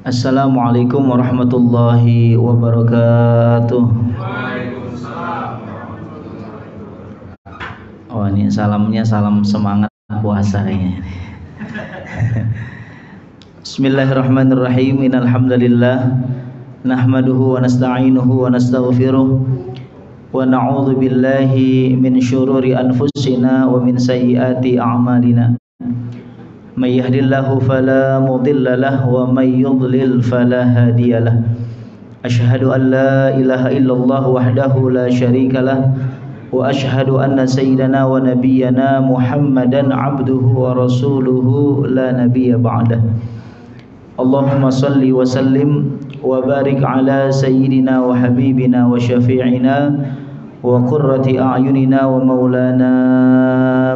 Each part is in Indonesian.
Assalamualaikum warahmatullahi wabarakatuh. Oh, ini salamnya salam semangat puasa kayaknya. Bismillahirrahmanirrahim. Innal hamdalillah nahmaduhu wa nasta'inuhu wa nastaghfiruh wa na'udzu billahi min syururi anfusina wa min sayyiati a'malina. May yahdihillahu fala mudilla lahu wa may yudlil fala hadiyalah. Asyhadu an la ilaha illallah wahdahu la syarikalah wa asyhadu anna sayyidana wa nabiyyana Muhammadan abduhu wa rasuluhu la nabiyya ba'dah. Allahumma salli wa sallim wa barik ala sayyidina wa habibina wa syafi'ina wa qurrati a'yunina wa maulana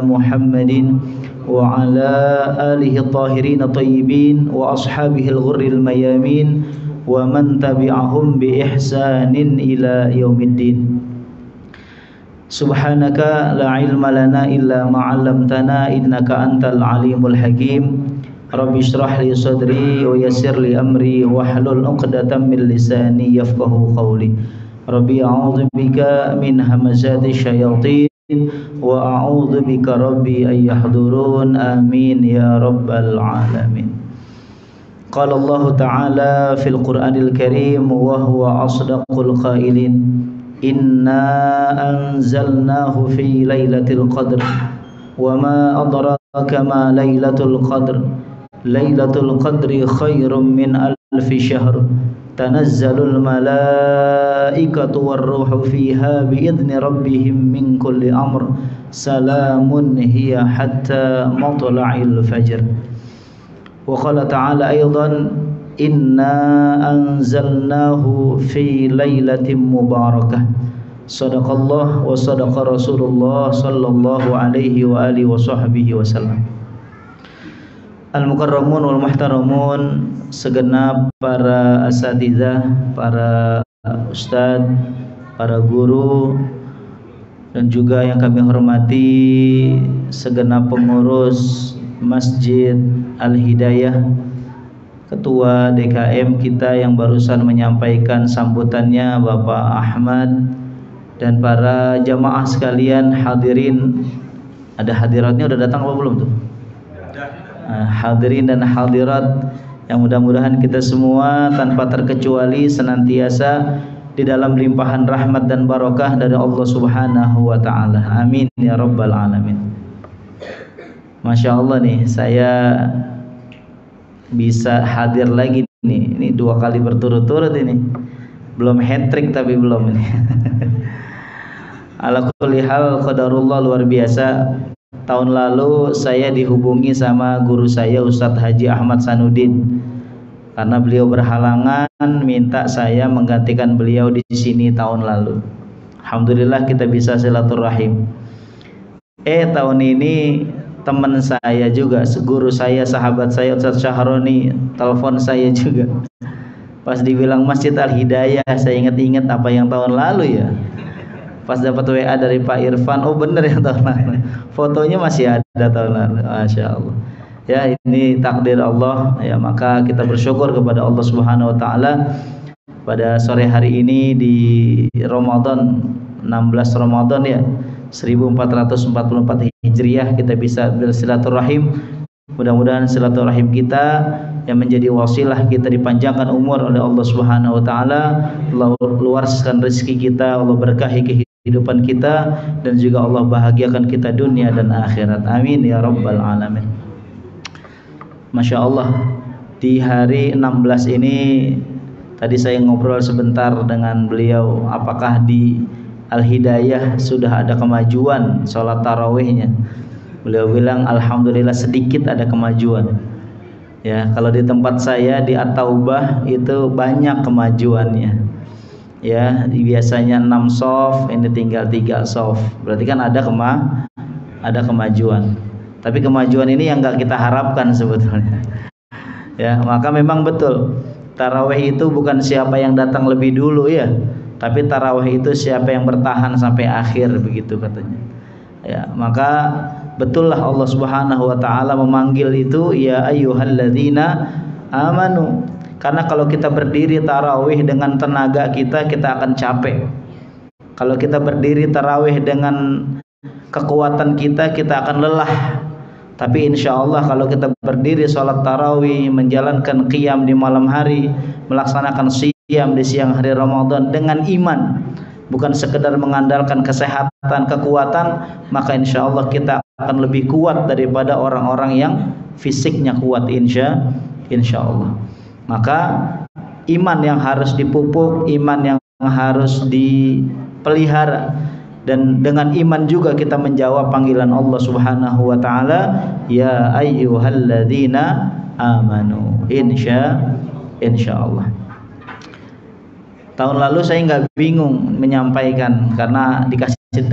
Muhammadin wa ala alihi at-tahirin at-tayyibin wa ashabihi al-ghurril mayamin wa man tabi'ahum bi ihsanin ila yaumiddin. Subhanaka la ilma lana illa ma 'allamtana innaka antal alimul hakim. Rabbi shrah li sadri wa yassir li amri wahlul 'uqdatam min lisani yafqahu qawli. Rabbi a'udzu bika min hamazati syayatin wa a'udzu bika rabbi ay yahdurun. Amin ya rabbal alamin. Qala Allah ta'ala fil Qur'anil Karim wa huwa asdaqul qailin. Inna anzalnahu fi lailatul qadr wa ma adraka ma lailatul qadr. Lailatul qadri khairum min alfi syahr. Tanazzalul malaikatu warruhu fiha biidzni rabbihim min kulli amr. Salamun hiya hatta matla'il fajr. Wa qala ta'ala aidan inna anzalnahu fi lailatin mubarakah. Sadaqallah wa sadaqa Rasulullah sallallahu alaihi wa alihi wa sahbihi wasallam. Al-mukarramun wal muhtaramun, segenap para asatidzah, para ustadz, para guru, dan juga yang kami hormati segenap pengurus Masjid Al-Hidayah, Ketua DKM kita yang barusan menyampaikan sambutannya Bapak Ahmad, dan para jamaah sekalian hadirin. Ada hadiratnya udah datang apa belum tuh? Hadirin dan hadirat yang mudah-mudahan kita semua tanpa terkecuali senantiasa di dalam limpahan rahmat dan barakah dari Allah Subhanahu wa taala. Amin ya rabbal alamin. Masya Allah nih, saya bisa hadir lagi nih. Ini 2 kali berturut-turut ini. Belum hat-trick tapi belum ini. Ala kulli hal qadarullah luar biasa. Tahun lalu saya dihubungi sama guru saya Ustadz Haji Ahmad Sanudin karena beliau berhalangan, minta saya menggantikan beliau di sini tahun lalu. Alhamdulillah kita bisa silaturahim. Tahun ini teman saya juga, guru saya, sahabat saya Ustadz Syahroni telepon saya juga. Pas dibilang Masjid Al-Hidayah, saya ingat-ingat apa yang tahun lalu ya. Pas dapat WA dari Pak Irfan, oh bener ya tahun lalu. Fotonya masih ada tahun lalu. Masya Allah. Ya, ini takdir Allah ya, maka kita bersyukur kepada Allah Subhanahu wa taala pada sore hari ini di Ramadan 16 Ramadan ya 1444 Hijriah kita bisa bersilaturahim. Mudah-mudahan silaturahim kita yang menjadi wasilah kita dipanjangkan umur oleh Allah Subhanahu wa taala, Allah luaskan rezeki kita, Allah berkahi kehidupan kita, dan juga Allah bahagiakan kita dunia dan akhirat. Amin ya rabbal alamin. Masya Allah, di hari 16 ini tadi saya ngobrol sebentar dengan beliau, apakah di Al-Hidayah sudah ada kemajuan sholat tarawihnya. Beliau bilang alhamdulillah sedikit ada kemajuan. Ya, kalau di tempat saya di At-Taubah itu banyak kemajuannya. Ya, biasanya 6 shaf, ini tinggal 3 shaf. Berarti kan ada kemajuan. Tapi kemajuan ini yang enggak kita harapkan sebetulnya. Ya, maka memang betul tarawih itu bukan siapa yang datang lebih dulu ya, tapi tarawih itu siapa yang bertahan sampai akhir, begitu katanya. Ya, maka betullah Allah Subhanahu wa taala memanggil itu ya ayyuhalladzina amanu, Karena kalau kita berdiri tarawih dengan tenaga kita akan capek. Kalau kita berdiri tarawih dengan kekuatan kita akan lelah. Tapi insya Allah kalau kita berdiri sholat tarawih, menjalankan qiyam di malam hari, melaksanakan siyam di siang hari Ramadan dengan iman, bukan sekedar mengandalkan kesehatan, kekuatan, maka insya Allah kita akan lebih kuat daripada orang-orang yang fisiknya kuat, insya Allah. Maka iman yang harus dipupuk, iman yang harus dipelihara, dan dengan iman juga kita menjawab panggilan Allah Subhanahu wa taala, ya ayyuhalladzina amanu. Insya Allah. Tahun lalu saya nggak bingung menyampaikan karena dikasih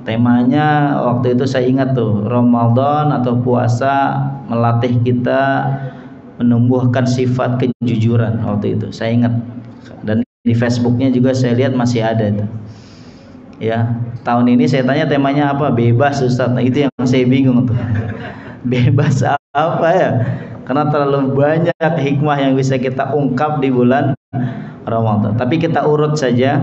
temanya waktu itu saya ingat tuh, Ramadan atau puasa melatih kita menumbuhkan sifat kejujuran. Waktu itu saya ingat, dan di Facebooknya juga saya lihat masih ada itu. Ya, tahun ini saya tanya temanya apa? Bebas, Ustaz. Nah, itu yang saya bingung tuh. Bebas apa ya? Karena terlalu banyak hikmah yang bisa kita ungkap di bulan Ramadan. Tapi kita urut saja,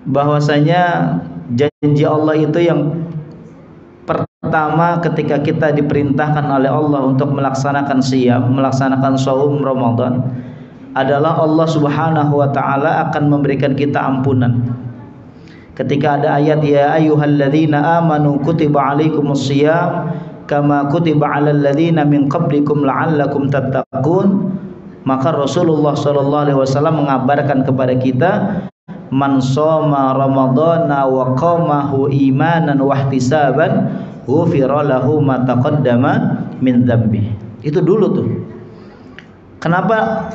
bahwasanya janji Allah itu yang pertama ketika kita diperintahkan oleh Allah untuk melaksanakan siyam, melaksanakan shaum Ramadan, adalah Allah Subhanahu wa taala akan memberikan kita ampunan. Ketika ada ayat ya ayyuhalladzina amanu kutiba alaikumusiyam kama kutiba alal ladzina min qablikum la'allakum tattaqun, maka Rasulullah sallallahu alaihi wasallam mengabarkan kepada kita, man shoma ramadhana wa qamahu imanan wa ihtisaban ghufira lahu ma taqaddama min dzambi. Itu dulu tuh. Kenapa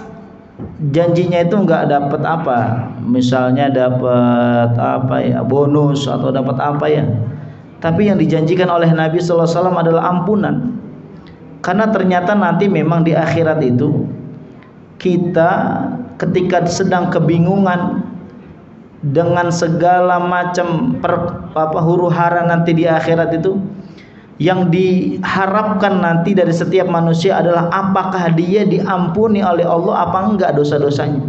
janjinya itu nggak dapat apa, misalnya dapat apa ya, bonus atau dapat apa ya, tapi yang dijanjikan oleh Nabi sallallahu alaihi wasallam adalah ampunan. Karena ternyata nanti memang di akhirat itu kita ketika sedang kebingungan dengan segala macam huru-hara nanti di akhirat itu, yang diharapkan nanti dari setiap manusia adalah apakah dia diampuni oleh Allah apa enggak dosa-dosanya.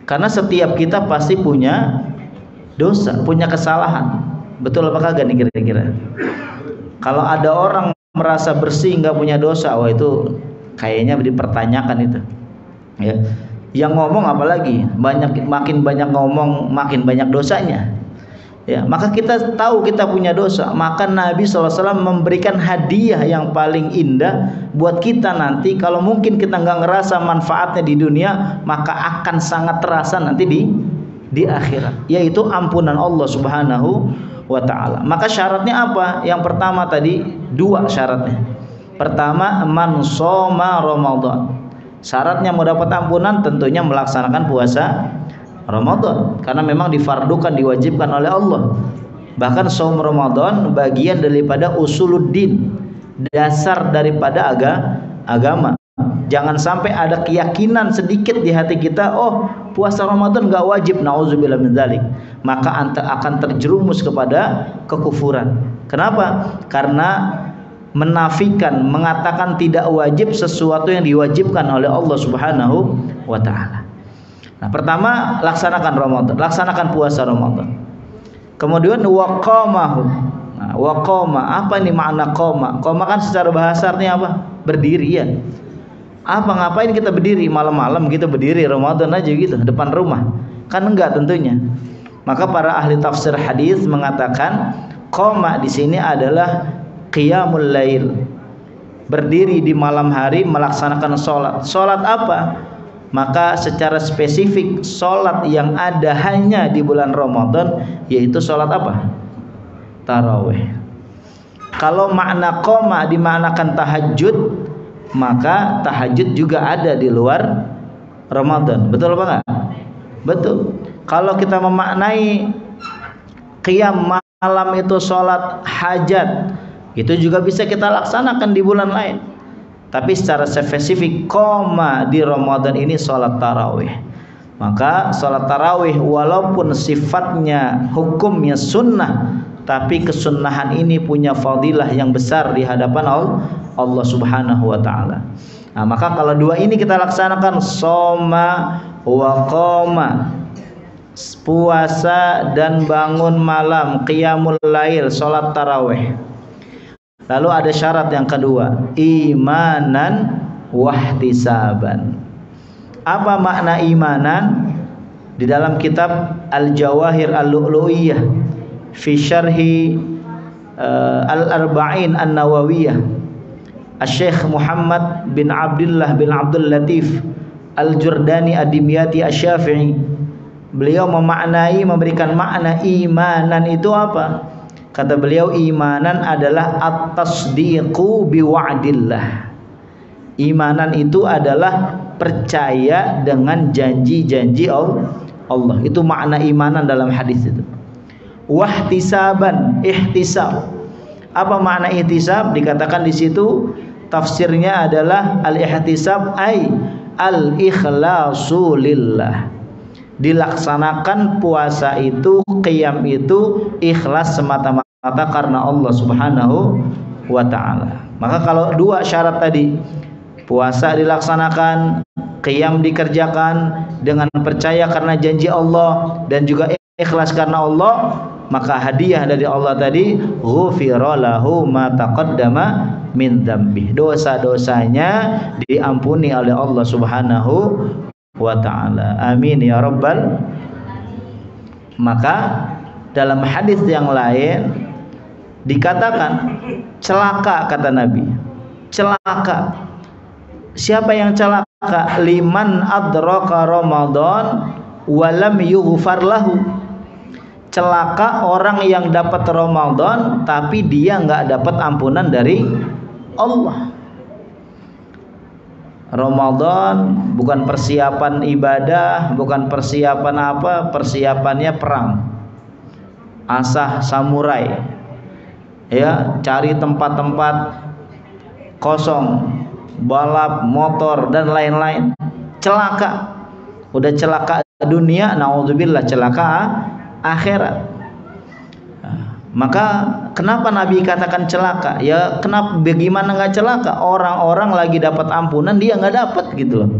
Karena setiap kita pasti punya dosa, punya kesalahan. Betul apa kagak nih kira-kira? Kalau ada orang merasa bersih nggak punya dosa, wah itu kayaknya dipertanyakan itu. Ya. Yang ngomong apalagi makin banyak ngomong makin banyak dosanya. Ya, maka kita tahu kita punya dosa. Maka Nabi SAW memberikan hadiah yang paling indah buat kita nanti. Kalau mungkin kita nggak ngerasa manfaatnya di dunia, maka akan sangat terasa nanti di akhirat, yaitu ampunan Allah Subhanahu wa ta'ala. Maka syaratnya apa? Yang pertama tadi, dua syaratnya. Pertama, man shoma Ramadan. Syaratnya mau dapat ampunan tentunya melaksanakan puasa Ramadan, karena memang difardukan, diwajibkan oleh Allah. Bahkan saum Ramadan bagian daripada usuluddin, dasar daripada agama. Jangan sampai ada keyakinan sedikit di hati kita, oh puasa Ramadan gak wajib, nauzubillah min dzalik, maka akan terjerumus kepada kekufuran. Kenapa? Karena menafikan, mengatakan tidak wajib sesuatu yang diwajibkan oleh Allah Subhanahu wa ta'ala. Nah, pertama laksanakan Ramadan, laksanakan puasa Ramadan. Kemudian waqamahu. Nah, waqama, apa ini makna qama? Qama kan secara bahasa artinya apa? Berdiri ya. Apa ngapain kita berdiri malam-malam gitu, berdiri Ramadan aja gitu depan rumah? Kan enggak tentunya. Maka para ahli tafsir hadis mengatakan qama di sini adalah qiyamul lail. Berdiri di malam hari melaksanakan salat. Salat apa? Maka secara spesifik salat yang ada hanya di bulan Ramadan yaitu salat apa? Tarawih. Kalau makna qoma dimaknakan tahajud, maka tahajud juga ada di luar Ramadan. Betul apa enggak? Betul. Kalau kita memaknai qiyam malam itu salat hajat, itu juga bisa kita laksanakan di bulan lain. Tapi secara spesifik qoma di Ramadan ini salat tarawih. Maka salat tarawih walaupun sifatnya hukumnya sunnah, tapi kesunnahan ini punya fadilah yang besar di hadapan Allah Subhanahu wa taala. Nah, maka kalau dua ini kita laksanakan, soma wa qoma, puasa dan bangun malam, qiyamul lail, salat tarawih. Lalu ada syarat yang kedua, imanan wahtisaban. Apa makna imanan? Di dalam kitab Al-Jawahir Al-Lu'lu'iyah fi syarhi Al-Arba'in An-Nawawiyah, Syekh Muhammad bin Abdullah bin Abdul Latif Al-Jurdani Ad-Dimyati Asy-Syafi'i, beliau memberikan makna imanan itu apa? Kata beliau, imanan adalah at-tasdiqu biwa'dillah. Imanan itu adalah percaya dengan janji-janji Allah. Itu makna imanan dalam hadis itu. Wahtisaban, ihtisab. Apa makna ihtisab? Dikatakan di situ tafsirnya adalah al-ihtisab ay al-ikhlasu lillah. Dilaksanakan puasa itu, qiyam itu ikhlas semata-mata karena Allah Subhanahu wa taala. Maka kalau dua syarat tadi, puasa dilaksanakan, qiyam dikerjakan dengan percaya karena janji Allah dan juga ikhlas karena Allah, maka hadiah dari Allah tadi, ghufira lahu ma taqaddama min dzambih. Dosa-dosanya diampuni oleh Allah Subhanahu wa ta'ala. Amin ya rabbal. Maka dalam hadis yang lain dikatakan celaka, kata Nabi, celaka. Siapa yang celaka? Liman adraka Ramadan walam yughfar lahu. Celaka orang yang dapat Ramadan tapi dia nggak dapat ampunan dari Allah. Ramadan bukan persiapan ibadah, bukan persiapan apa, persiapannya perang, asah samurai, ya, cari tempat-tempat kosong, balap motor dan lain-lain. Celaka, udah celaka dunia, naudzubillah celaka akhirat. Maka kenapa Nabi katakan celaka? Ya kenapa, bagaimana nggak celaka? Orang-orang lagi dapat ampunan, dia nggak dapat gitu loh.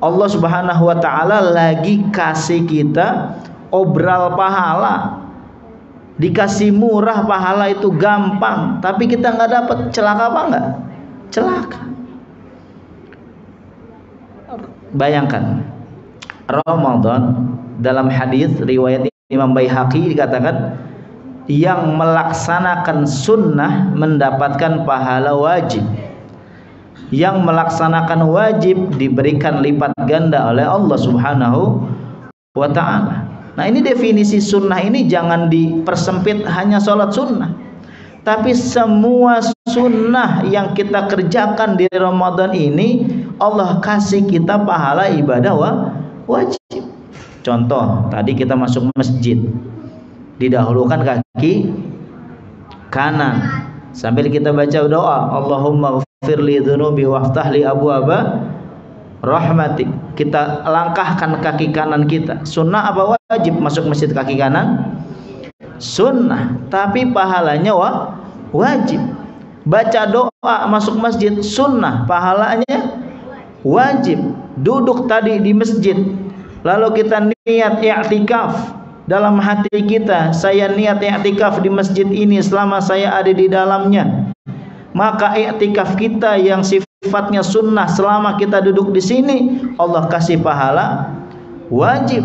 Allah Subhanahu wa taala lagi kasih kita obral pahala, dikasih murah pahala itu gampang, tapi kita nggak dapat. Celaka apa enggak? Celaka. Bayangkan Ramadan, dalam hadis riwayat Imam Baihaqi dikatakan, yang melaksanakan sunnah mendapatkan pahala wajib, yang melaksanakan wajib diberikan lipat ganda oleh Allah Subhanahu wa ta'ala. Nah, ini definisi sunnah ini jangan dipersempit hanya sholat sunnah, tapi semua sunnah yang kita kerjakan di Ramadan ini Allah kasih kita pahala ibadah wajib. Contoh, tadi kita masuk masjid, didahulukan kaki kanan sambil kita baca doa, Allahumma ghfirli dzunubi waftah li abwaaba rahmatik. Kita langkahkan kaki kanan kita. Sunnah apa wajib masuk masjid kaki kanan? Sunnah, tapi pahalanya wajib. Baca doa masuk masjid sunnah, pahalanya wajib. Duduk tadi di masjid, lalu kita niat i'tikaf dalam hati kita, saya niat i'tikaf di masjid ini selama saya ada di dalamnya, maka i'tikaf kita yang sifatnya sunnah selama kita duduk di sini Allah kasih pahala wajib.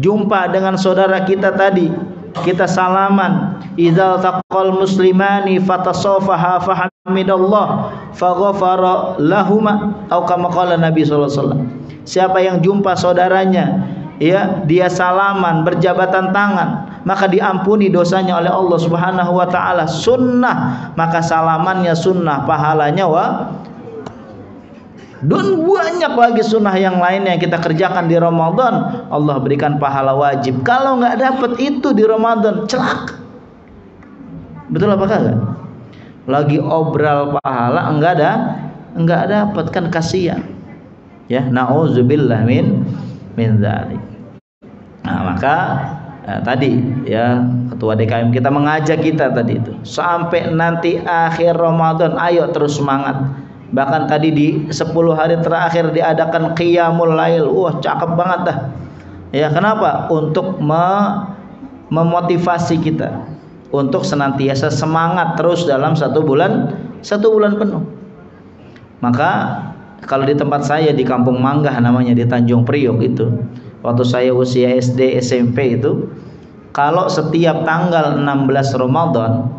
Jumpa dengan saudara kita tadi, kita salaman, idzal taqal muslimani fatasafaha fahamidallah faghfara lahuma, atau kama qala Nabi sallallahu alaihi wasallam. Siapa yang jumpa saudaranya, ya, dia salaman, berjabatan tangan, maka diampuni dosanya oleh Allah Subhanahu wa taala. Sunnah, maka salamannya sunnah, pahalanya dan banyak lagi sunnah yang lain yang kita kerjakan di Ramadan, Allah berikan pahala wajib. Kalau nggak dapat itu di Ramadan, celaka. Betul apa kagak? Lagi obral pahala enggak dapat, kan kasihan. Ya, nauzubillah min dzalik. Nah, maka tadi ya Ketua DKM kita mengajak kita tadi itu sampai nanti akhir Ramadan, ayo terus semangat. Bahkan tadi di 10 hari terakhir diadakan qiyamul lail. Wah, cakep banget dah. Ya, kenapa? Untuk memotivasi kita untuk senantiasa semangat terus dalam satu bulan penuh. Maka kalau di tempat saya di Kampung Manggah namanya, di Tanjung Priok itu, waktu saya usia SD SMP itu, kalau setiap tanggal 16 Ramadan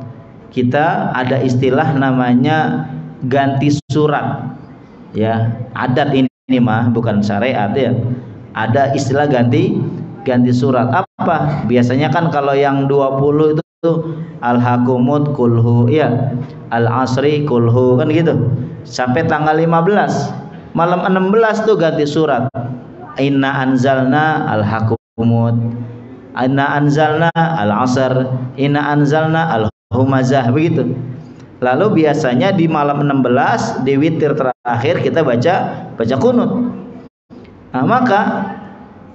kita ada istilah namanya ganti surat. Ya, adat ini mah bukan syariat ya. Ada istilah ganti surat. Apa? Biasanya kan kalau yang 20 itu al-hakumut kulhu, ya, al-asri kulhu, kan gitu. Sampai tanggal 15. Malam 16 tuh ganti surat. Inna anzalna al-hakumut, inna anzalna al-asr, inna anzalna al-humazah, begitu. Lalu biasanya di malam 16 di witir terakhir kita baca kunut. Nah, maka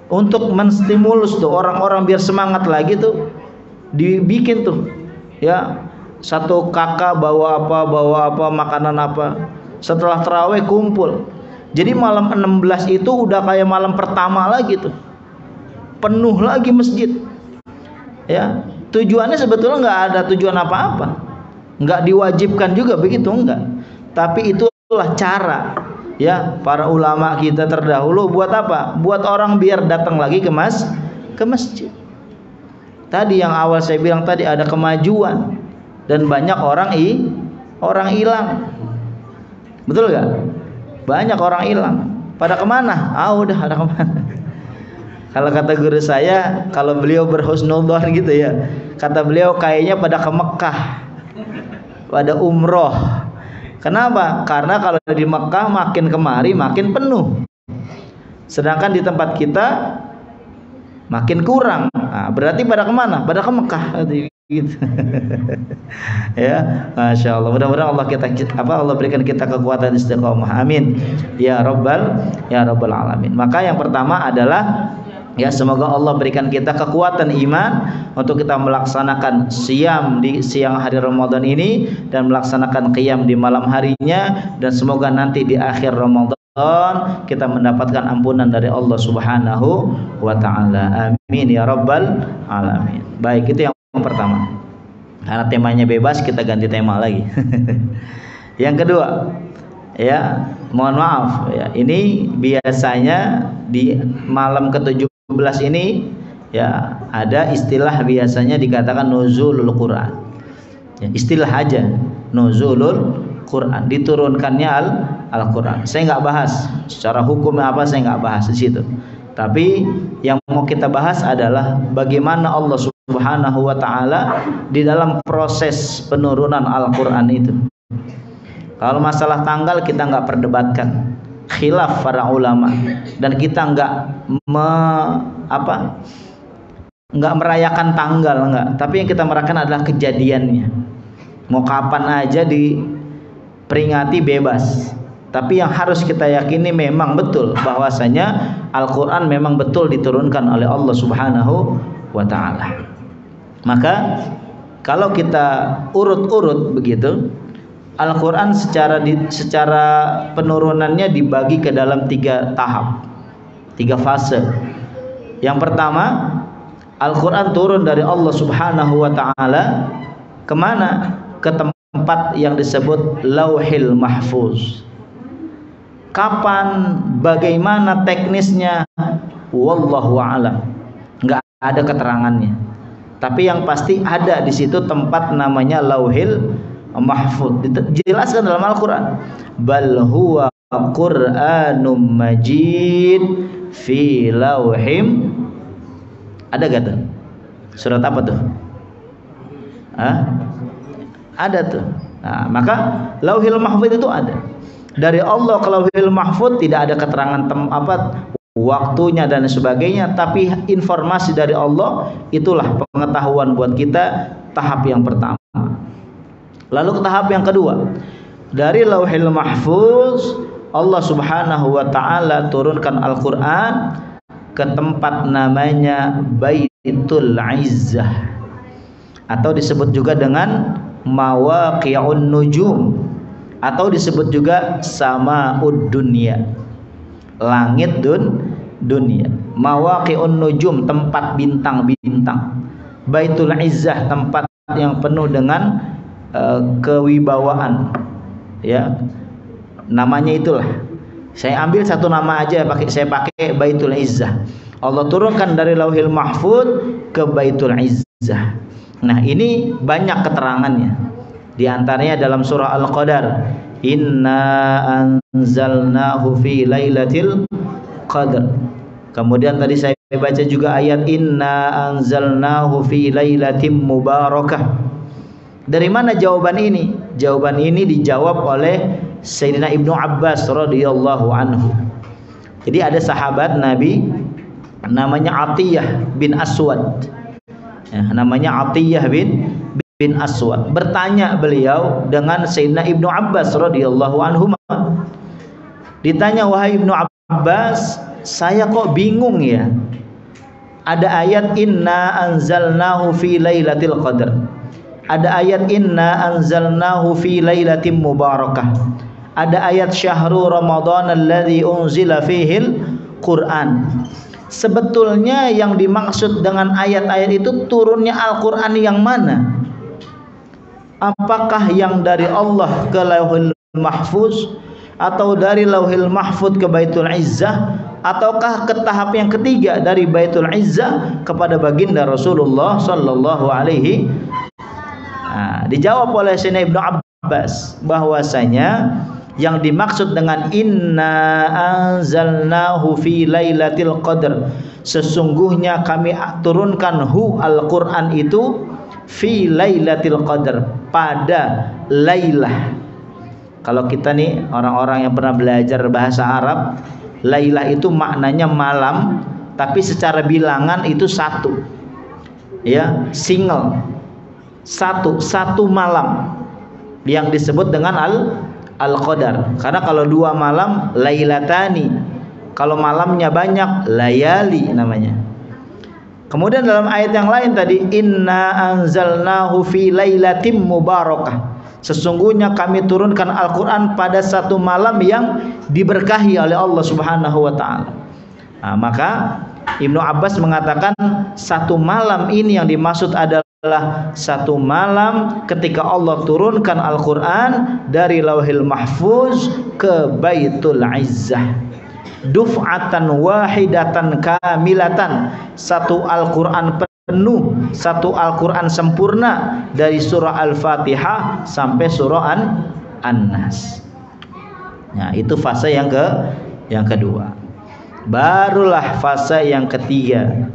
untuk menstimulus tuh orang-orang biar semangat lagi tuh dibikin tuh ya, satu kakak bawa apa makanan apa, setelah tarawih kumpul. Jadi malam 16 itu udah kayak malam pertama lagi tuh, penuh lagi masjid ya. Tujuannya sebetulnya nggak ada tujuan apa-apa, nggak diwajibkan juga begitu, enggak. Tapi itulah cara ya para ulama kita terdahulu buat apa? Buat orang biar datang lagi ke masjid. Tadi yang awal saya bilang tadi ada kemajuan dan banyak orang hilang. Betul nggak? Banyak orang hilang. Pada kemana? Udah ada kemana? Kalau kata guru saya, kalau beliau berhusnudzon gitu ya, kata beliau kayaknya pada ke Mekah, pada umroh. Kenapa? Karena kalau di Mekah makin kemari makin penuh, sedangkan di tempat kita makin kurang. Nah, berarti pada kemana? Pada ke Mekah gitu. Ya, masya Allah. Mudah-mudahan Allah berikan kita kekuatan istiqomah. Amin. Ya Rabbal Alamin. Maka yang pertama adalah ya, semoga Allah berikan kita kekuatan iman untuk kita melaksanakan siam di siang hari Ramadan ini dan melaksanakan qiyam di malam harinya, dan semoga nanti di akhir Ramadan kita mendapatkan ampunan dari Allah Subhanahu wa taala. Amin ya Rabbal Alamin. Baik, itu yang pertama. Karena temanya bebas, kita ganti tema lagi. Yang kedua, ya, mohon maaf ya, ini biasanya di malam ke-17 ini ya ada istilah biasanya dikatakan nuzulul Quran. Ya, istilah aja, nuzulul Quran, diturunkannya Al-Quran. Saya nggak bahas secara hukum apa, saya nggak bahas di situ. Tapi yang mau kita bahas adalah bagaimana Allah Subhanahu wa taala di dalam proses penurunan Al-Quran itu. Kalau masalah tanggal kita nggak perdebatkan, khilaf para ulama, dan kita nggak merayakan tanggal, nggak. Tapi yang kita merayakan adalah kejadiannya. Mau kapan aja diperingati bebas. Tapi yang harus kita yakini memang betul bahwasanya Al-Quran memang betul diturunkan oleh Allah Subhanahu wa ta'ala. Maka kalau kita urut-urut begitu, Al-Quran secara penurunannya dibagi ke dalam 3 tahap, 3 fase. Yang pertama, Al-Quran turun dari Allah Subhanahu wa ta'ala kemana? Ke tempat yang disebut Lauhil Mahfuz. Kapan, bagaimana teknisnya, wallahu a'lam, nggak ada keterangannya. Tapi yang pasti ada di situ tempat namanya Lauhil Mahfuz, dijelaskan dalam Al-Quran. Bal huwa Qur'anum Majid fi lauhim. Ada gak tuh? Surat apa tuh? Ada tuh. Nah, maka Lauhil Mahfuz itu ada. Dari Allah ke Lauhil Mahfuz tidak ada keterangan waktunya dan sebagainya, tapi informasi dari Allah itulah pengetahuan buat kita, tahap yang pertama. Lalu ke tahap yang kedua, dari Lauhil Mahfuz Allah Subhanahu wa ta'ala turunkan Al-Quran ke tempat namanya Baitul Izzah. atau disebut juga dengan mawaqi'un nujum, atau disebut juga sama'ud dunya, langit dunia. Mawaqi'un nujum, tempat bintang-bintang. Baitul Izzah, tempat yang penuh dengan kewibawaan, ya, namanya itulah. Saya ambil satu nama aja, saya pakai Baitul Izzah. Allah turunkan dari Lauhil Mahfuz ke Baitul Izzah. Nah, ini banyak keterangannya. Di antaranya dalam surah Al-Qadar, inna anzalnahu fi lailatul qadar. Kemudian tadi saya baca juga ayat inna anzalnahu fi lailatin mubarakah. Dari mana jawaban ini? Jawaban ini dijawab oleh Sayyidina Ibnu Abbas radhiyallahu anhu. Jadi ada sahabat Nabi namanya Atiyah bin Aswad. Ya, namanya Atiyah bin Aswad. Bertanya beliau dengan Sayyidina Ibnu Abbas radhiyallahu anhu. Ditanya, wahai Ibnu Abbas, saya kok bingung ya. Ada ayat inna anzalnahu fi lailatul qadar. Ada ayat inna anzalnahu fi lailatin mubarakah. Ada ayat syahrul ramadhan alladzi unzila fihil Quran. Sebetulnya yang dimaksud dengan ayat-ayat itu turunnya Al-Quran yang mana? Apakah yang dari Allah ke Lauhil Mahfuz, atau dari Lauhil Mahfuz ke Baitul Izzah, ataukah ke tahap yang ketiga dari Baitul Izzah kepada baginda Rasulullah sallallahu alaihi? Dijawab oleh Sayyidina Ibnu Abbas bahwasanya yang dimaksud dengan inna anzalnahu fi lailatul qadar, sesungguhnya kami turunkan Al-Quran itu fi lailatul qadar, pada lailah. Kalau kita nih orang-orang yang pernah belajar bahasa Arab, lailah itu maknanya malam, tapi secara bilangan itu satu, ya, single, satu malam, yang disebut dengan Al-Qadar. Karena kalau dua malam lailatani, kalau malamnya banyak layali namanya. Kemudian dalam ayat yang lain tadi inna anzalnahu fi lailatin mubarakah, sesungguhnya kami turunkan Al-Quran pada satu malam yang diberkahi oleh Allah Subhanahu wa ta'ala. Maka Ibnu Abbas mengatakan satu malam ini yang dimaksud adalah satu malam ketika Allah turunkan Al-Quran dari Lauhil Mahfuz ke Baitul Izzah, duf'atan wahidatan kamilatan, satu Al-Quran penuh, satu Al-Quran sempurna dari surah Al-Fatihah sampai surah An-Nas. Nah, itu fase yang kedua. Barulah fase yang ketiga.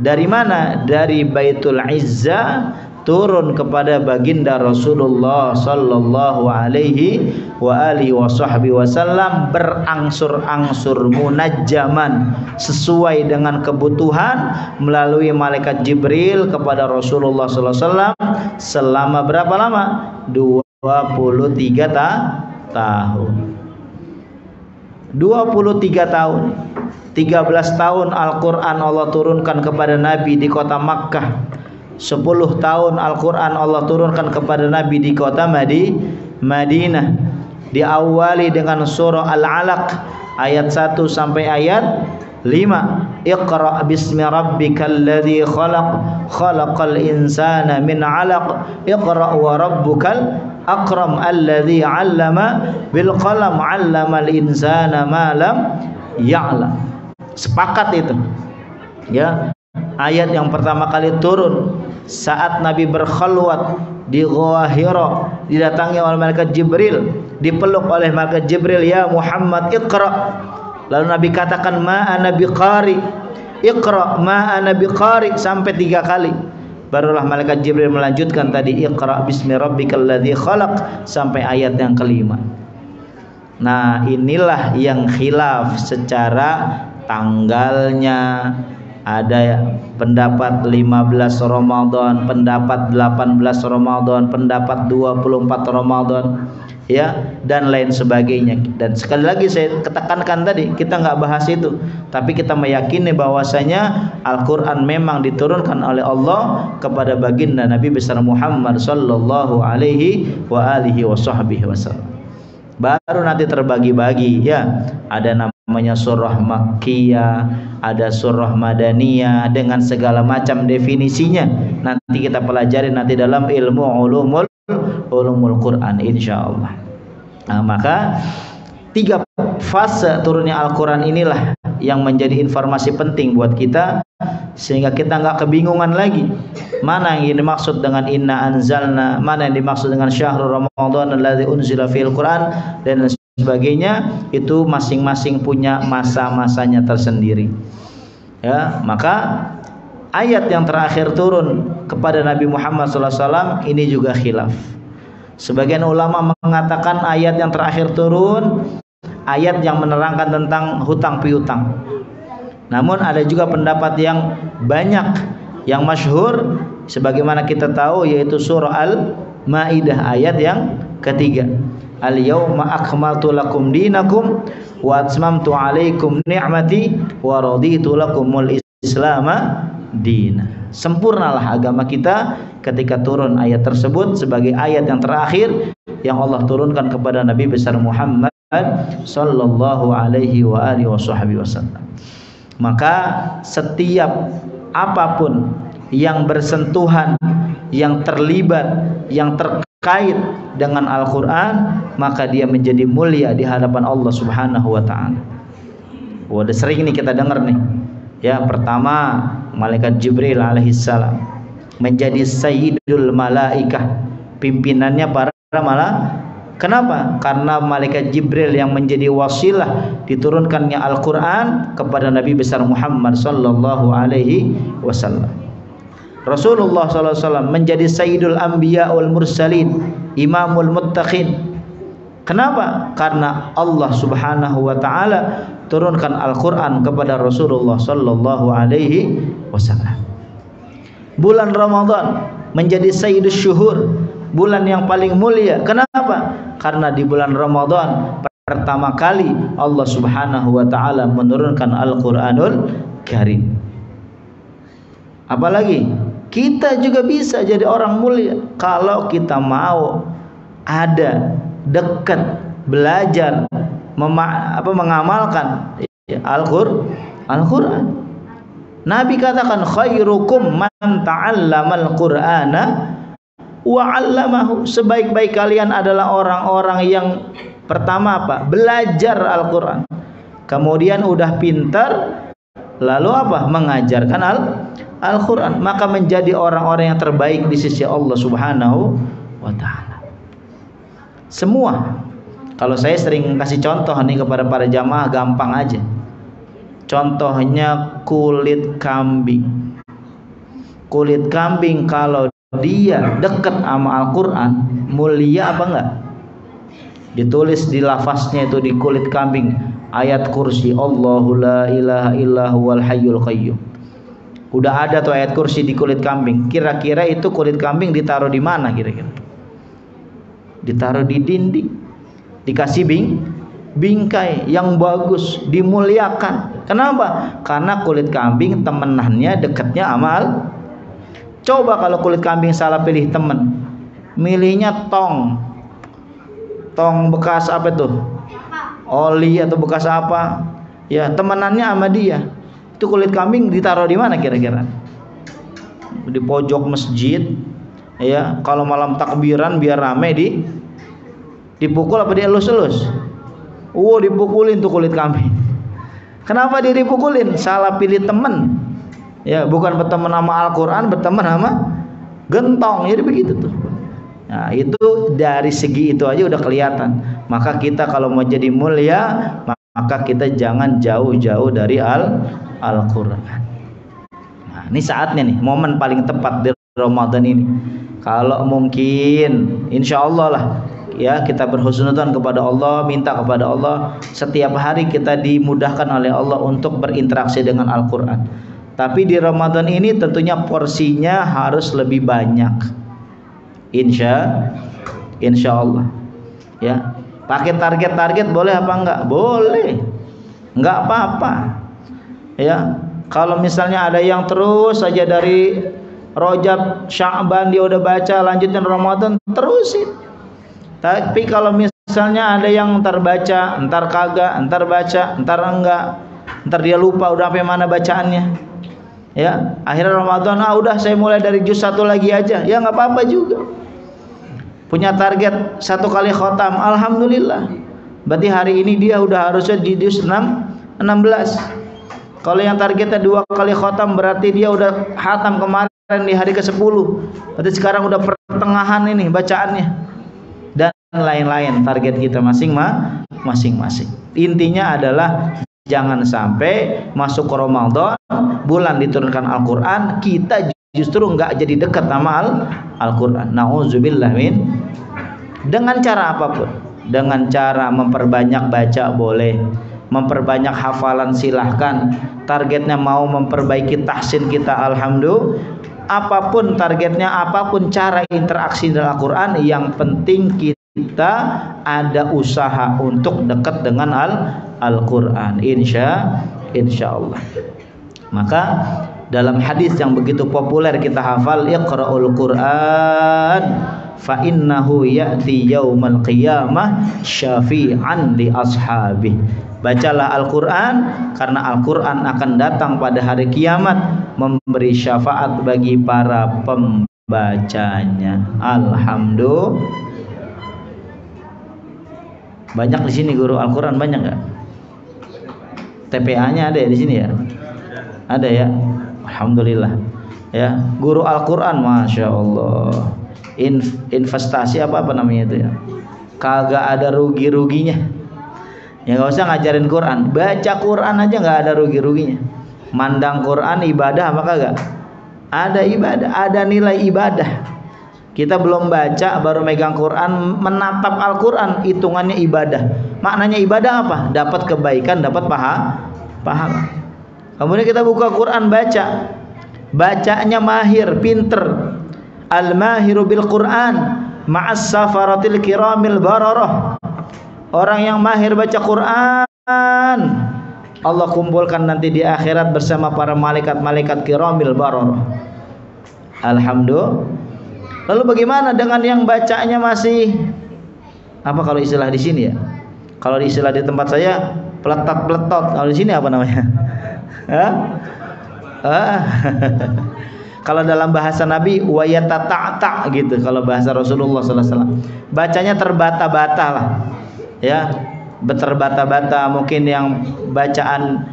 Dari mana? Dari Baitul Izzah turun kepada baginda Rasulullah sallallahu alaihi wa alihi wasallam berangsur-angsur munajjaman, sesuai dengan kebutuhan, melalui malaikat Jibril kepada Rasulullah sallallahu alaihi wasallam selama berapa lama? 23 tahun. 23 tahun. 13 tahun Al-Quran Allah turunkan kepada Nabi di kota Makkah. 10 tahun Al-Quran Allah turunkan kepada Nabi di kota Madinah. Diawali dengan surah Al-Alaq ayat 1 sampai ayat 5. Iqra bismi rabbikal ladzi khalaq, khalaqal insana min 'alaq, iqra wa rabbukal akram alladzi 'allama bil qalam 'allamal insana ma lam ya'lam. Sepakat itu, ya. Ayat yang pertama kali turun saat Nabi berkhalwat di Gua Hira, didatangi oleh malaikat Jibril, dipeluk oleh malaikat Jibril, ya Muhammad iqra. Lalu Nabi katakan ma ana biqari, iqra ma ana biqari, sampai 3 kali. Barulah malaikat Jibril melanjutkan tadi iqra bismi rabbikal ladzi khalaq sampai ayat yang kelima. Nah, inilah yang khilaf secara tanggalnya. Ada pendapat 15 Ramadan, pendapat 18 Ramadan, pendapat 24 Ramadan. ya, dan lain sebagainya. Dan sekali lagi saya tekankan tadi, kita nggak bahas itu, tapi kita meyakini bahwasanya Al-Quran memang diturunkan oleh Allah kepada baginda Nabi besar Muhammad sallallahu alaihi wa alihi wasallam. Baru nanti terbagi-bagi, ya, ada namanya surah Makkiyah, ada surah Madaniyah dengan segala macam definisinya. Nanti kita pelajari nanti dalam ilmu ulumul Quran insyaallah. Nah, maka 3 fase turunnya Al-Quran inilah yang menjadi informasi penting buat kita, sehingga kita nggak kebingungan lagi mana yang dimaksud dengan inna anzalna, mana yang dimaksud dengan syahrul ramadhan alladzi unzila fil Quran dan sebagainya. Itu masing-masing punya masa-masanya tersendiri, ya. Maka ayat yang terakhir turun kepada Nabi Muhammad SAW ini juga khilaf. Sebagian ulama mengatakan ayat yang terakhir turun ayat yang menerangkan tentang hutang piutang. Namun ada juga pendapat yang banyak yang masyhur sebagaimana kita tahu, yaitu surah Al-Maidah ayat yang ketiga. Al-yauma akmaltu lakum dinakum wa atmamtu alaikum ni'mati wa raditu lakumul islama dina. Sempurnalah agama kita ketika turun ayat tersebut sebagai ayat yang terakhir yang Allah turunkan kepada Nabi besar Muhammad sallallahu alaihi wa alihi wasallam. Maka setiap apapun yang bersentuhan, yang terlibat, yang terkait dengan Al-Quran, maka dia menjadi mulia di hadapan Allah Subhanahu wa ta'ala. Udah sering nih kita dengar nih, ya, pertama malaikat Jibril alaihissalam menjadi sayyidul malaikah, pimpinannya para malaikat. Kenapa? Karena malaikat Jibril yang menjadi wasilah diturunkannya Al-Quran kepada Nabi besar Muhammad sallallahu alaihi wasallam. Rasulullah sallallahu alaihi wasallam menjadi sayyidul anbiya wal mursalin, imamul muttaqin. Kenapa? Karena Allah Subhanahu wa taala turunkan Al-Quran kepada Rasulullah sallallahu alaihi wasallam. Bulan Ramadan menjadi sayyidus syuhur, bulan yang paling mulia. Kenapa? Karena di bulan Ramadan pertama kali Allah Subhanahu wa taala menurunkan Al-Qur'anul Karim. Apalagi kita juga bisa jadi orang mulia kalau kita mau ada, dekat, belajar, mengamalkan Al-Qur'an. Nabi katakan khairukum man ta'allamal Qur'ana wa 'allamahu. Sebaik-baik kalian adalah orang-orang yang pertama apa? Belajar Al-Qur'an. Kemudian udah pintar, lalu apa? Mengajarkan Al-Qur'an. Maka menjadi orang-orang yang terbaik di sisi Allah Subhanahu wa taala. Semua. Kalau saya sering kasih contoh nih kepada para jamaah, gampang aja. Contohnya kulit kambing. Kulit kambing kalau dia dekat sama Al-Quran, mulia apa enggak? Ditulis di lafaznya itu di kulit kambing ayat kursi, Allahu la ilaha illa huwal hayyul qayyum. Udah ada tuh ayat kursi di kulit kambing. Kira-kira itu kulit kambing ditaruh di mana kira-kira? Ditaruh di dinding, dikasih bingkai yang bagus, dimuliakan. Kenapa? Karena kulit kambing temenannya dekatnya amal. Coba kalau kulit kambing salah pilih temen, milihnya tong bekas apa tuh, oli atau bekas apa, ya temenannya sama dia. Itu kulit kambing ditaruh di mana kira-kira? Di pojok masjid, ya. Kalau malam takbiran biar rame dipukul apa dielus-elus? Dipukulin tuh kulit kambing. Kenapa dia dipukulin? Salah pilih temen. Ya, bukan berteman sama Al-Quran, berteman sama gentong. Jadi begitu tuh. Nah, itu dari segi itu aja udah kelihatan. Maka kita kalau mau jadi mulia, maka kita jangan jauh-jauh dari Al-Quran. Nah, ini saatnya nih, momen paling tepat di Ramadan ini. Kalau mungkin, insya Allah lah, ya, kita berhusnudzon kepada Allah, minta kepada Allah setiap hari kita dimudahkan oleh Allah untuk berinteraksi dengan Al-Quran. Tapi di Ramadan ini tentunya porsinya harus lebih banyak. Insya Allah. Ya, pakai target-target boleh apa enggak? Boleh. Enggak apa-apa. Ya, kalau misalnya ada yang terus saja dari Rajab, Sya'ban dia udah baca, lanjutin Ramadan, terusin. Tapi kalau misalnya ada yang ntar baca, ntar kagak, ntar baca, ntar enggak, ntar dia lupa udah sampai mana bacaannya. Ya, akhirnya Ramadan, udah saya mulai dari juz 1 lagi aja. Ya nggak apa-apa juga. Punya target 1 kali khotam, alhamdulillah. Berarti hari ini dia udah harusnya di juz 16. Kalau yang targetnya 2 kali khotam berarti dia udah khatam kemarin di hari ke-10. Berarti sekarang udah pertengahan ini bacaannya. Dan lain-lain target kita masing-masing. Intinya adalah jangan sampai masuk ke Ramadan, bulan diturunkan Al-Quran, kita justru nggak jadi dekat sama Al-Quran. Nauzubillah min. Dengan cara apapun, dengan cara memperbanyak baca boleh, memperbanyak hafalan silahkan. Targetnya mau memperbaiki tahsin kita, alhamdulillah. Apapun targetnya, apapun cara interaksi dengan Al-Quran, yang penting kita ada usaha untuk dekat dengan Al-Quran. Insya Allah. Maka dalam hadis yang begitu populer kita hafal, Iqra'ul Quran fa innahu ya'ti yaumal qiyamah syafi'an li ashabi. Bacalah Al-Quran karena Al-Quran akan datang pada hari kiamat memberi syafaat bagi para pembacanya. Alhamdulillah. Banyak di sini guru Al-Quran, banyak nggak? TPA-nya ada ya di sini ya? Ada ya? Alhamdulillah. Ya, guru Al-Quran, masya Allah. Investasi apa namanya itu ya? Kagak ada rugi-ruginya. Ya nggak usah ngajarin Quran, baca Quran aja nggak ada rugi-ruginya. Mandang Quran ibadah apa kagak? Ada ibadah, ada nilai ibadah. Kita belum baca, baru megang Quran, menatap Al-Quran, hitungannya ibadah. Maknanya ibadah apa? Dapat kebaikan, dapat pahala. Kemudian kita buka Quran, baca, bacanya mahir, pinter. Al-mahiru bil Quran ma'as safaratil kiramil bararah. Orang yang mahir baca Quran, Allah kumpulkan nanti di akhirat bersama para malaikat-malaikat kiramil bararah. Alhamdulillah. Lalu bagaimana dengan yang bacanya masih apa kalau istilah di sini ya? Kalau istilah di tempat saya peletot-peletot. Kalau di sini apa namanya? Kalau dalam bahasa Nabi wayatata gitu. Kalau bahasa Rasulullah sallallahu alaihi wasallam, bacanya terbata-bata lah. Ya, terbata-bata. Mungkin yang bacaan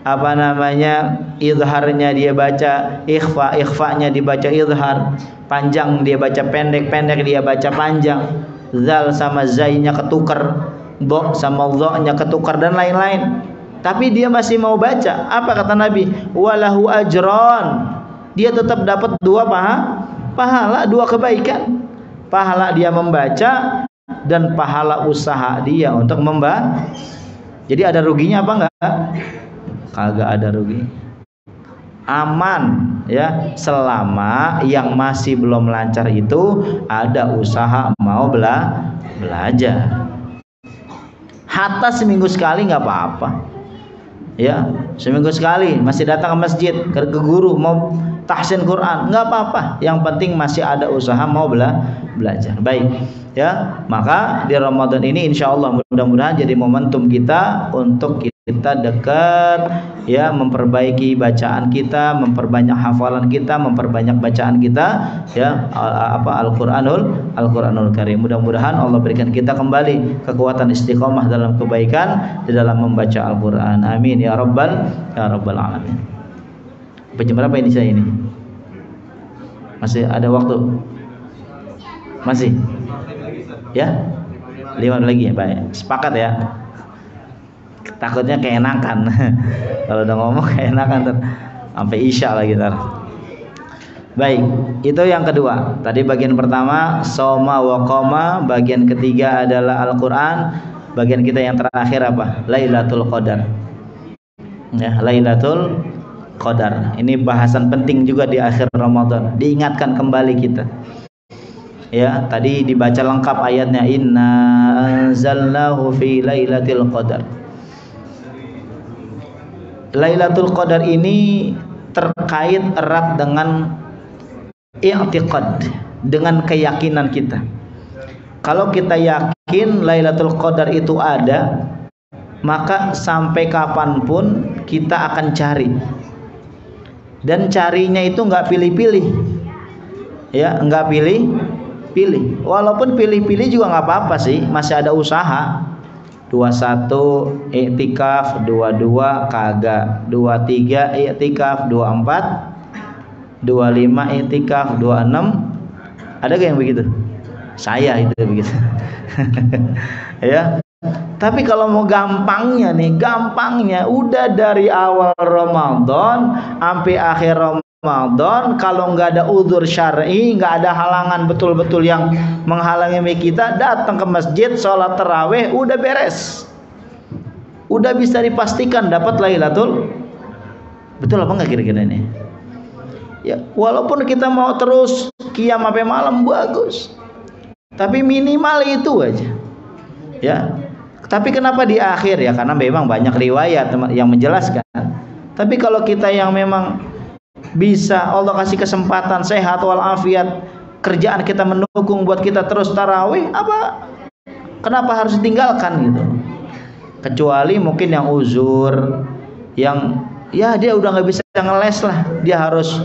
apa namanya izharnya dia baca ikhfa'nya dibaca izhar, panjang dia baca pendek dia baca panjang, zal sama zainya ketukar, do sama dha-nya ketukar dan lain-lain. Tapi dia masih mau baca. Apa kata Nabi? Walahu ajran. Dia tetap dapat 2 pahala, 2 kebaikan. Pahala dia membaca dan pahala usaha dia untuk membaca. Jadi ada ruginya apa enggak? Kagak ada rugi. Aman ya, selama yang masih belum lancar itu ada usaha mau belajar. Hatta seminggu sekali nggak apa-apa. Ya, seminggu sekali masih datang ke masjid, ke guru mau tahsin Quran, nggak apa-apa. Yang penting masih ada usaha mau belajar. Baik, ya. Maka di Ramadan ini insya Allah mudah-mudahan jadi momentum kita untuk kita dekat, ya, memperbaiki bacaan kita, memperbanyak hafalan kita, memperbanyak bacaan kita, ya, Al-Qur'anul Karim. Mudah-mudahan Allah berikan kita kembali kekuatan istiqomah dalam kebaikan di dalam membaca Al-Qur'an. Amin ya rabbal alamin. Jam berapa ini saya ini? Masih ada waktu? Masih? Ya? 5 lagi ya, baik. Sepakat ya? Takutnya keenakan. Kalau udah ngomong keenakan sampai isya lagi ntar. Baik, itu yang kedua. Tadi bagian pertama soma wa qoma, bagian ketiga adalah Al-Qur'an, bagian kita yang terakhir apa? Lailatul Qadar. Ya, Lailatul Qadar. Ini bahasan penting juga di akhir Ramadan. Diingatkan kembali kita. Ya, tadi dibaca lengkap ayatnya, inna anzalnahu fi lailatul qadar. Lailatul Qadar ini terkait erat dengan i'tiqad, dengan keyakinan kita. Kalau kita yakin Lailatul Qadar itu ada, maka sampai kapanpun kita akan cari. Dan carinya itu nggak pilih-pilih, ya, nggak pilih-pilih. Walaupun pilih-pilih juga nggak apa-apa sih, masih ada usaha. 21 i'tikaf, 22 kagak, 23 i'tikaf, 24, 25 i'tikaf, 26. Ada gak yang begitu? Saya itu begitu. Ya. Tapi kalau mau gampangnya nih, gampangnya udah dari awal Ramadan sampai akhir Ramadan, kalau nggak ada udzur syar'i, nggak ada halangan betul-betul yang menghalangi kita, datang ke masjid, sholat tarawih, udah beres, udah bisa dipastikan dapat Lailatul. Betul apa nggak kira-kira ini? Ya, walaupun kita mau terus qiyam sampai malam bagus, tapi minimal itu aja. Ya, tapi kenapa di akhir? Ya karena memang banyak riwayat yang menjelaskan. Tapi kalau kita yang memang bisa Allah kasih kesempatan sehat walafiat, kerjaan kita mendukung buat kita terus tarawih, apa kenapa harus ditinggalkan gitu? Kecuali mungkin yang uzur, yang ya dia udah nggak bisa ngeles lah, dia harus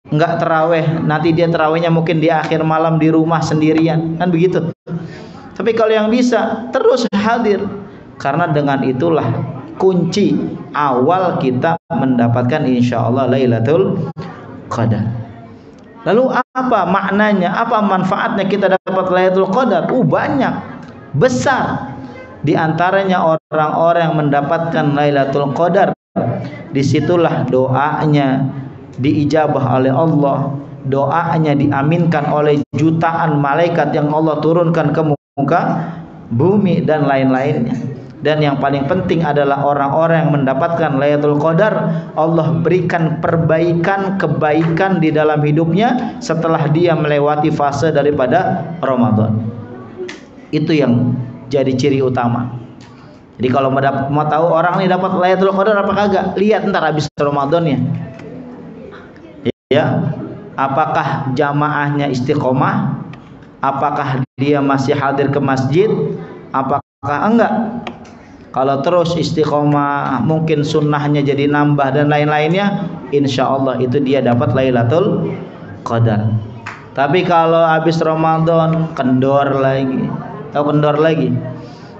nggak tarawih, nanti dia tarawihnya mungkin di akhir malam di rumah sendirian, kan begitu. Tapi kalau yang bisa terus hadir, karena dengan itulah kunci awal kita mendapatkan insyaallah Lailatul Qadar. Lalu apa maknanya, apa manfaatnya kita dapat Lailatul Qadar? Banyak, besar. Di antaranya orang-orang yang mendapatkan Lailatul Qadar, disitulah doanya diijabah oleh Allah, doanya diaminkan oleh jutaan malaikat yang Allah turunkan ke muka bumi dan lain-lainnya. Dan yang paling penting adalah orang-orang yang mendapatkan Lailatul Qadar, Allah berikan perbaikan, kebaikan di dalam hidupnya setelah dia melewati fase daripada Ramadan. Itu yang jadi ciri utama. Jadi kalau mau tahu orang ini dapat Lailatul Qadar apa kagak, lihat ntar habis Ramadannya. Ya, apakah jamaahnya istiqomah? Apakah dia masih hadir ke masjid? Apakah enggak? Kalau terus istiqomah, mungkin sunnahnya jadi nambah dan lain-lainnya, insya Allah itu dia dapat Lailatul Qadar. Tapi kalau habis Ramadan kendor lagi, tahu kendor lagi,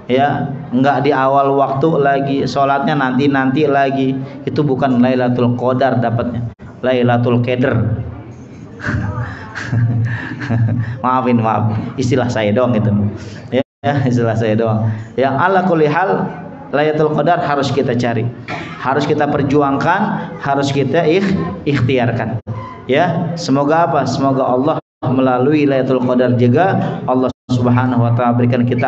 ya, enggak di awal waktu lagi, sholatnya nanti lagi, itu bukan Lailatul Qadar dapatnya, Lailatul Qadar. Maaf, istilah saya doang itu, ya, istilah saya doang. Yang ala kulli hal, Lailatul Qadar harus kita cari, harus kita perjuangkan, harus kita ikhtiarkan. Ya, semoga apa? Semoga Allah melalui Lailatul Qadar juga Allah Subhanahu wa taala berikan kita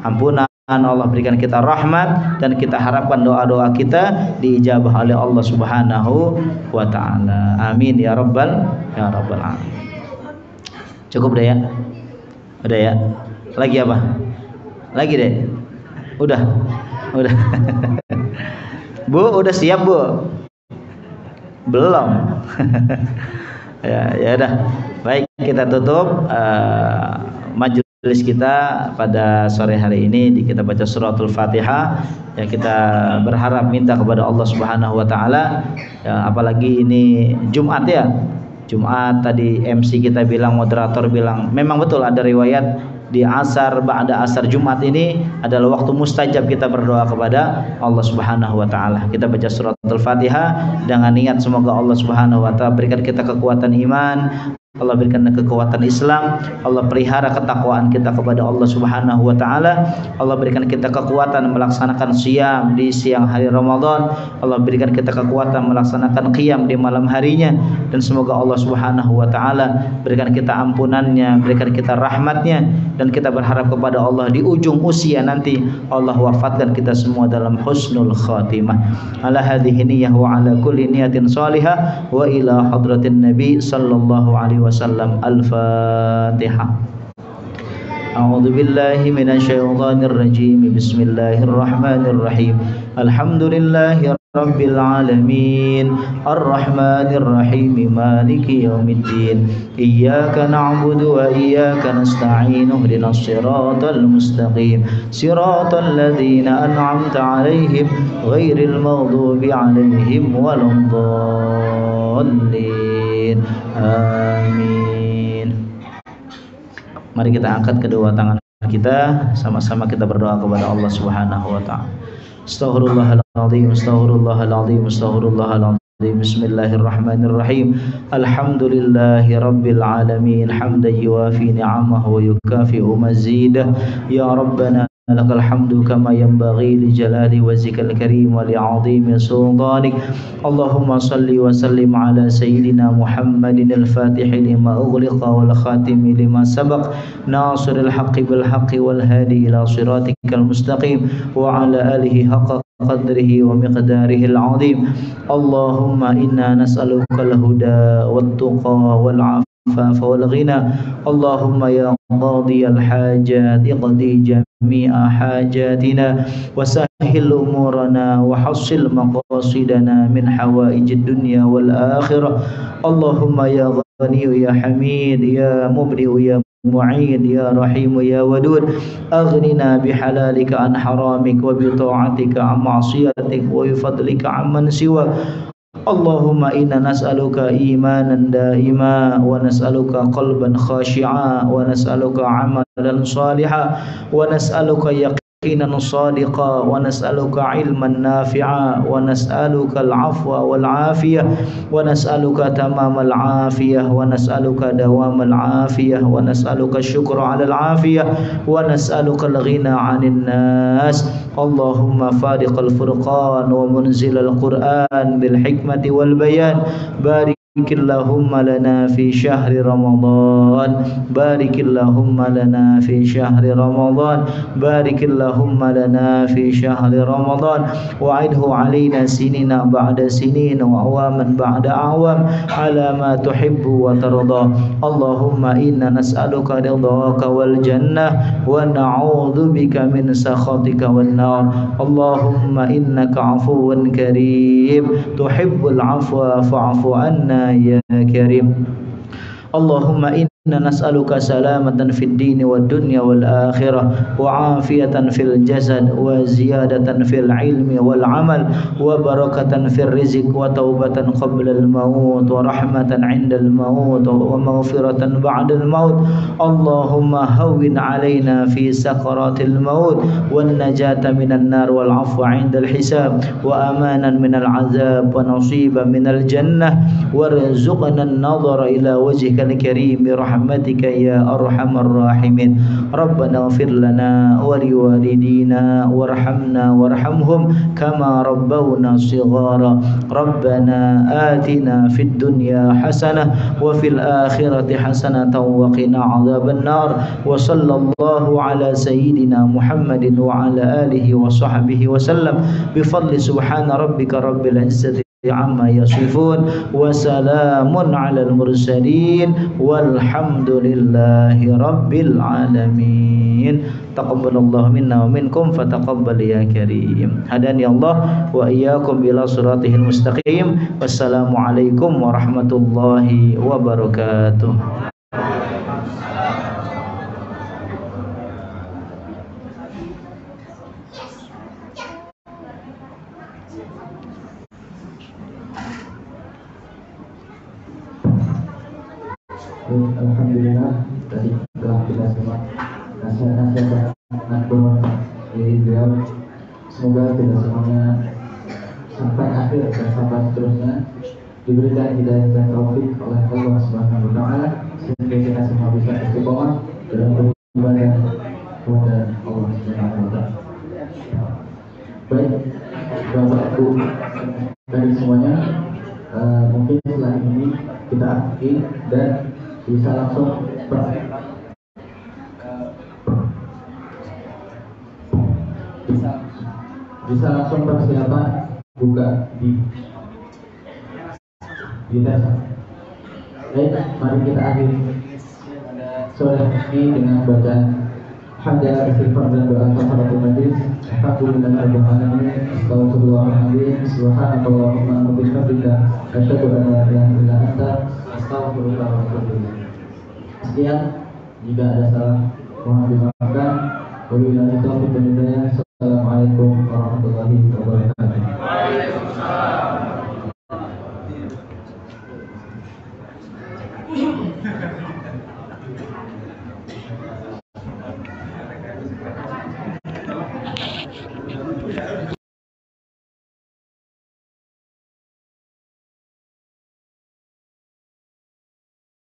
ampunan, Allah berikan kita rahmat, dan kita harapkan doa-doa kita diijabah oleh Allah Subhanahu wa taala. Amin ya rabbal alamin. Cukup deh ya? Udah ya? Lagi apa? Lagi deh? Udah. Bu, udah siap Bu? Belum. Ya udah. Baik, kita tutup majelis kita pada sore hari ini. Kita baca suratul Fatihah. Ya, kita berharap minta kepada Allah Subhanahu wa taala, ya, apalagi ini Jumat ya. Jumat tadi MC kita bilang, moderator bilang, memang betul ada riwayat di asar, ba'da asar Jumat ini adalah waktu mustajab kita berdoa kepada Allah Subhanahu wa taala. Kita baca surat Al-Fatihah dengan niat semoga Allah Subhanahu wa taala berikan kita kekuatan iman, Allah berikan kekuatan Islam, Allah pelihara ketakwaan kita kepada Allah Subhanahu wa taala, Allah berikan kita kekuatan melaksanakan siam di siang hari Ramadan, Allah berikan kita kekuatan melaksanakan qiyam di malam harinya, dan semoga Allah Subhanahu wa taala berikan kita ampunannya, berikan kita rahmatnya, dan kita berharap kepada Allah di ujung usia nanti Allah wafatkan kita semua dalam husnul khatimah. Ala hadhihi niyyah wa ala kulli niyatin salihah wa ila hadratin nabi sallallahu alaihi wasallam. Al-Fatihah. A'udzu billahi minasyaitonir rajim. Bismillahirrahmanirrahim. Alhamdulillahi rabbil alamin. Arrahmanir rahim. Maliki yaumiddin. Iyyaka na'budu wa iyyaka nasta'in. Ihdinas siratal mustaqim. Siratal ladzina an'amta 'alaihim ghairil maghdubi 'alaihim waladdallin. Amin. Mari kita angkat kedua tangan kita, sama-sama kita berdoa kepada Allah Subhanahu wa taala. Astaghfirullahaladzim, astaghfirullahaladzim, astaghfirullahaladzim. Bismillahirrahmanirrahim. Alhamdulillahi rabbil alamin. Hamdan yuwafi ni'amahu wa yukafi'u mazidah. Ya Rabbana lakal hamdu kama yanbaghi li jalali wajhikal karim wa li 'azimi sultanik. Allahumma salli wa sallim ala sayyidina Muhammadin al-Fatih lima ughliqa wal khatimi lima sabaq nasiril haqqi bil haqqi wal hadi ila siratikal mustaqim wa ala alihi haqqa qadrihi wa miqdarihi al-'azim. Allahumma inna nas'aluka al-huda wat tuqa wal 'afafa wal ghina. Allahumma ya qadi al-hajat iqdi jami'a hajatina wa sahhil umurana wa hassil maqasidana min hawaijid dunya wal akhirah. Allahumma ya ghani ya hamid ya mubdi ya mu'id ya rahim ya wadud. Aghnina bihalalika an haramik wa bi ta'atika an ma'siyatik wa bi fadlika amman siwa. Allahumma inna nas'aluka imanan daima wa nas'aluka qalban khashi'a wa nas'aluka amalan salihan wa nas'aluka yaqinan sadiqa wa nas'aluka ilman nafi'a wa nas'aluka al-'afwa wal 'afiyah wa nas'aluka tamamal 'afiyah wa nas'aluka dawamal 'afiyah wa nas'aluka syukra 'alal 'afiyah wa nas'aluka al-ghina 'anil nas. Allahumma fariqal furqan wa munzilal Qur'an bil hikmati wal bayan. Barikillahumma lana fi syahri Ramadan. Barikillahumma lana fi syahri Ramadan. Barikillahumma lana fi syahri Ramadan. Wa'idhu alaina sinina ba'da sinin wa awaman ba'da awam ala ma tuhibbu wa tarda. Allahumma inna nas'aluka ridhaka wal jannah wa na'udzu bika min sakhatika wan nar. Allahumma innaka 'afuwun karim tuhibbul 'afwa fa'fu 'anna ya karim. Allahumma inna nas'aluka salamatan fid dini wad dunya wal akhirah wa afiyatan fil jasad wa ziyadatan fil ilmi wal amal wa barakatan fil rizq wa taubatan qabla al maut wa rahmatan 'inda al maut wa maghfiratan ba'da al maut. Allahumma hawwin 'alaina fi sakaratil maut wan najata minan nar wal 'afwa 'inda al hisab wa amanan minal 'adzab wa nasiban minal jannah warzuqna an-nadhara ila wajhika الكريم برحمتك يا أرحم الراحمين. ربنا اغفر لنا ولوالدينا وارحمنا وارحمهم كما ربونا صغارا. ربنا آتنا في الدنيا حسنة وفي الآخرة حسنة وقنا عذاب النار. وصلى الله على سيدنا محمد وعلى آله وصحبه وسلم بفضل سبحان ربك رب العزة عما يصفون وسلام على المرسلين والحمد لله رب العالمين. Taqabbalallahu minna wa minkum fataqabbal ya karim. Hadani Allah wa iyyakum ila siratihil mustaqim. Wassalamu alaikum warahmatullahi wabarakatuh. Alhamdulillah, tadi telah kita simak nasihat-nasihat dari beliau. Semoga kita semuanya sampai akhir dan sampai seterusnya diberikan hidayah dan taufik oleh Allah Subhanahu wa taala sehingga kita semua bisa istiqomah dalam beribadah kepada Allah Subhanahu wa taala. Baik, Bapak Ibu dari semuanya, mungkin setelah ini kita akhiri dan bisa langsung bisa langsung persiapan buka di desa. Baik, mari kita akhiri sore ini dengan bacaan hamdalah istighfar dan doa kafaratul majlis. Alhamdulillahirabbil alamin. Astagfirullahaladzim. Subhanakallahumma wa bihamdika asyhadu an la ilaha illa anta astaghfiruka wa atubu ilaik. Sekian, jika ada salah mohon dimaafkan. Wabillahi taufiq wal hidayah. Assalamualaikum warahmatullahi wabarakatuh.